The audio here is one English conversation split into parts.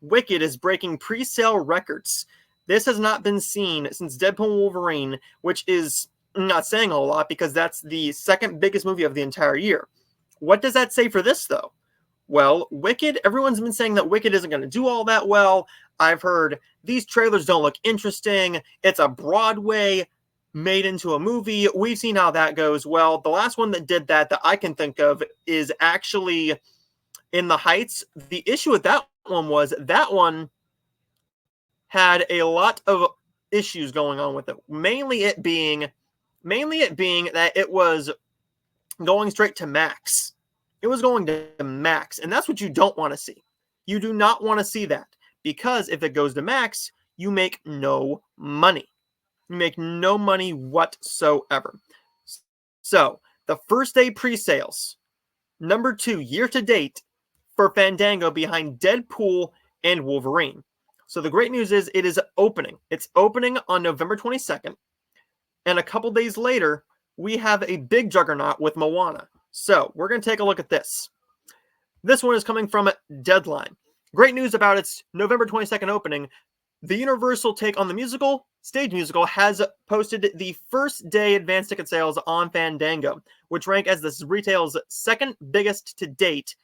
Wicked is breaking pre-sale records. This has not been seen since Deadpool and Wolverine, which is not saying a whole lot because that's the second biggest movie of the entire year. What does that say for this, though? Well, Wicked, everyone's been saying that Wicked isn't going to do all that well. I've heard these trailers don't look interesting. It's a Broadway made into a movie. We've seen how that goes. Well, the last one that did that I can think of is actually In the Heights. The issue with that one was that one had a lot of issues going on with it. Mainly it being that it was going straight to Max. It was going to Max, and that's what you don't want to see. You do not want to see that, because if it goes to Max, you make no money. You make no money whatsoever. So, the first day pre-sales, number 2 year to date for Fandango, behind Deadpool and Wolverine. So the great news is it is opening. It's opening on November 22nd, and a couple days later, we have a big juggernaut with Moana. So we're going to take a look at this. This one is coming from Deadline. Great news about its November 22nd opening. The Universal take on the stage musical, has posted the first day advance ticket sales on Fandango, which rank as the retail's second biggest to date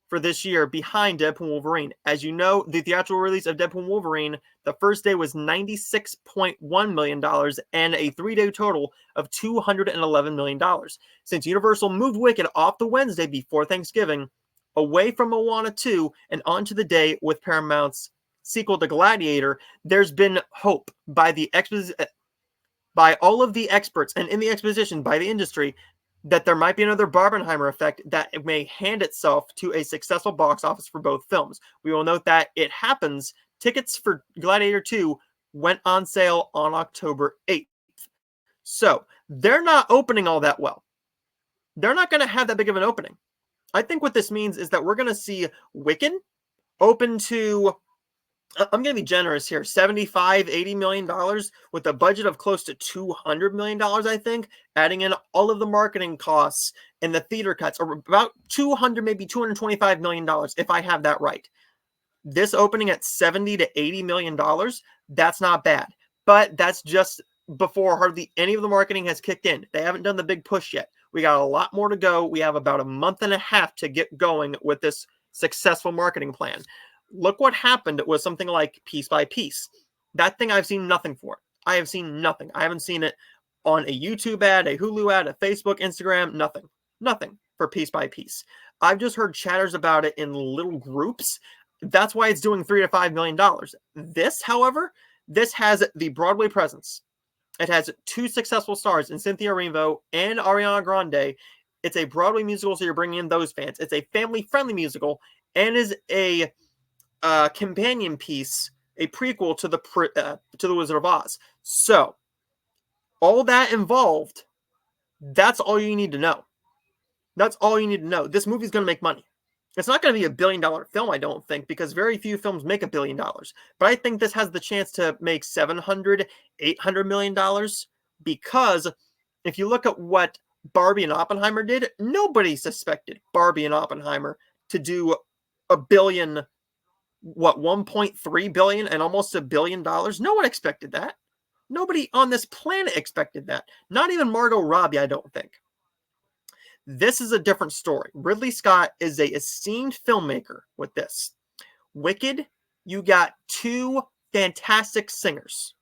for this year, behind Deadpool and Wolverine. As you know, the theatrical release of Deadpool and Wolverine, the first day was $96.1 million and a 3-day total of $211 million. Since Universal moved Wicked off the Wednesday before Thanksgiving, away from Moana 2 and onto the day with Paramount's sequel to Gladiator, there's been hope by all of the experts and in the exposition by the industry that there might be another Barbenheimer effect that may hand itself to a successful box office for both films. We will note that it happens. Tickets for Gladiator 2 went on sale on October 8th. So, they're not opening all that well. They're not going to have that big of an opening. I think what this means is that we're going to see Wicked open to, I'm going to be generous here, $75-80 million with a budget of close to $200 million, I think, adding in all of the marketing costs and the theater cuts, or about $200, maybe $225 million, if I have that right. This opening at $70-80 million, that's not bad. But that's just before hardly any of the marketing has kicked in. They haven't done the big push yet. We got a lot more to go. We have about a month and a half to get going with this successful marketing plan. Look what happened with something like Piece by Piece. That thing, I've seen nothing for it. I have seen nothing. I haven't seen it on a YouTube ad, a Hulu ad, a Facebook, Instagram, nothing. Nothing for Piece by Piece. I've just heard chatters about it in little groups. That's why it's doing $3-5 million. This, however, this has the Broadway presence. It has 2 successful stars in Cynthia Erivo and Ariana Grande. It's a Broadway musical, so you're bringing in those fans. It's a family-friendly musical and is a companion piece, a prequel to the Wizard of Oz. So, all that involved, that's all you need to know. That's all you need to know. This movie's going to make money. It's not going to be a $1 billion film, I don't think, because very few films make $1 billion. But I think this has the chance to make $700-800 million, because if you look at what Barbie and Oppenheimer did, nobody suspected Barbie and Oppenheimer to do $1 billion, 1.3 billion and almost $1 billion. No one expected that. Nobody on this planet expected that. Not even Margot Robbie, I don't think. This is a different story. Ridley Scott is an esteemed filmmaker with this. Wicked, you got 2 fantastic singers.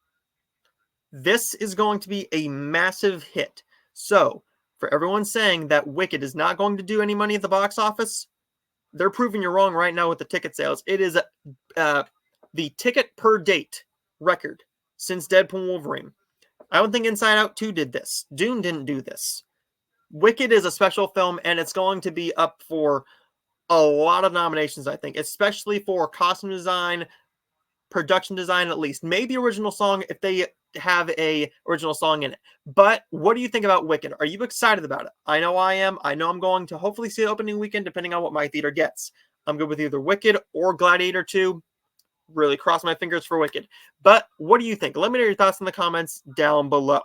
This is going to be a massive hit. So, for everyone saying that Wicked is not going to do any money at the box office, they're proving you wrong right now with the ticket sales. It is the ticket per date record since Deadpool and Wolverine. I don't think Inside Out 2 did this. Dune didn't do this. Wicked is a special film, and it's going to be up for a lot of nominations, I think, especially for costume design, production design at least. Maybe original song if they have a original song in it. But what do you think about Wicked? Are you excited about it? I know I am. I know I'm going to hopefully see it opening weekend depending on what my theater gets. I'm good with either Wicked or Gladiator 2. Really cross my fingers for Wicked. But what do you think? Let me know your thoughts in the comments down below.